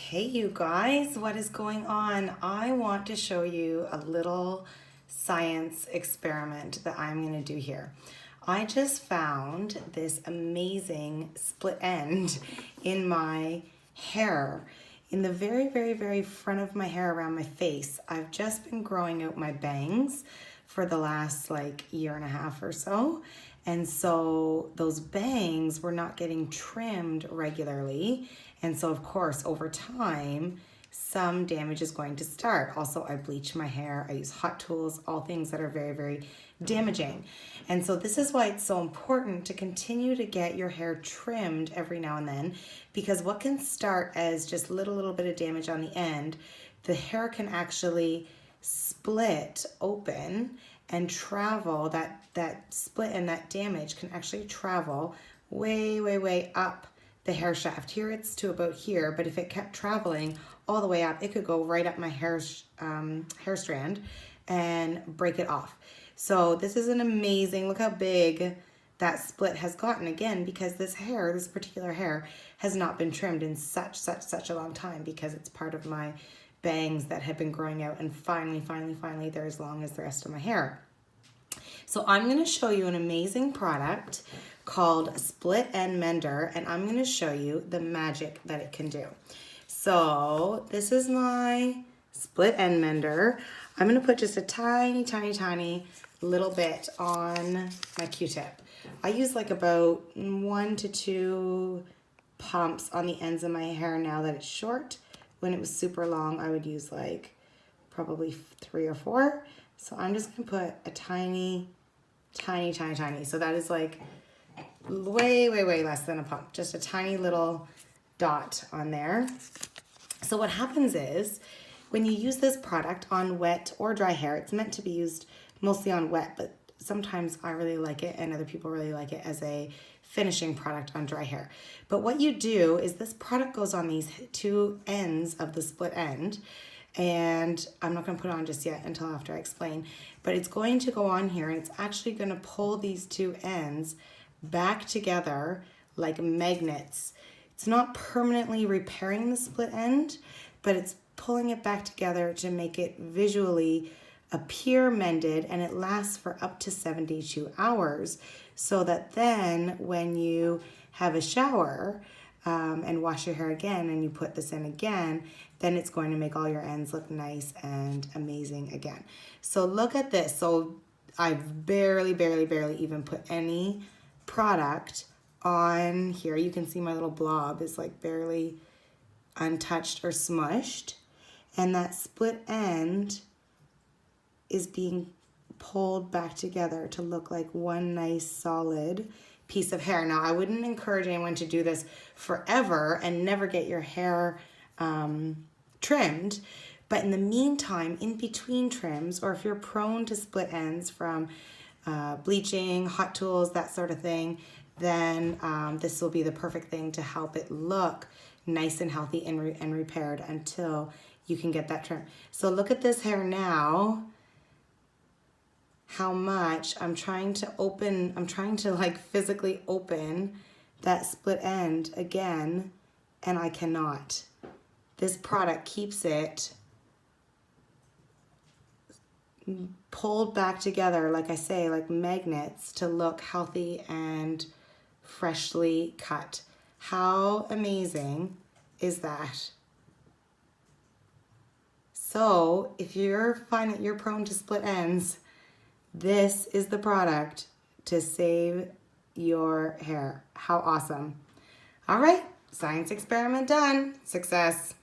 Hey you guys, what is going on? I want to show you a little science experiment that I'm going to do here. I just found this amazing split end in my hair, in the very front of my hair around my face. I've just been growing out my bangs for the last year and a half or so. And so those bangs were not getting trimmed regularly. And so of course, over time, some damage is going to start. Also, I bleach my hair, I use hot tools, all things that are very damaging. And so this is why it's so important to continue to get your hair trimmed every now and then, because what can start as just little bit of damage on the end, the hair can actually split open and travel, that split and that damage can actually travel way up the hair shaft. Here it's to about here, but if it kept traveling all the way up, it could go right up my hair strand and break it off. So this is an amazing, look how big that split has gotten, again, because this particular hair has not been trimmed in such a long time, because it's part of my bangs that have been growing out, and finally they're as long as the rest of my hair. So I'm going to show you an amazing product called Split End Mender, and I'm going to show you the magic that it can do. So this is my Split End Mender. I'm going to put just a tiny little bit on my Q-tip. I use about 1 to 2 pumps on the ends of my hair now that it's short. When it was super long, I would use probably 3 or 4. So I'm just going to put a tiny. So that is way less than a pump. Just a tiny little dot on there. So what happens is, when you use this product on wet or dry hair, it's meant to be used mostly on wet, but sometimes I really like it and other people really like it as a finishing product on dry hair. But what you do is, this product goes on these 2 ends of the split end, and I'm not going to put it on just yet until after I explain, but it's going to go on here, and it's actually going to pull these 2 ends back together like magnets. It's not permanently repairing the split end, but it's pulling it back together to make it visually appear mended, and it lasts for up to 72 hours, so that then when you have a shower and wash your hair again and you put this in again, then it's going to make all your ends look nice and amazing again. So look at this. So I've barely even put any product on here. You can see my little blob is barely untouched or smushed, and that split end is being pulled back together to look like one nice solid piece of hair. Now, I wouldn't encourage anyone to do this forever and never get your hair trimmed, but in the meantime, in between trims, or if you're prone to split ends from bleaching, hot tools, that sort of thing, then this will be the perfect thing to help it look nice and healthy and repaired until you can get that trim. So look at this hair now, how much I'm trying to physically open that split end again, and I cannot. This product keeps it pulled back together, like I say, like magnets, to look healthy and freshly cut. How amazing is that? So if you're finding that you're prone to split ends, this is the product to save your hair. How awesome. All right, science experiment done. Success.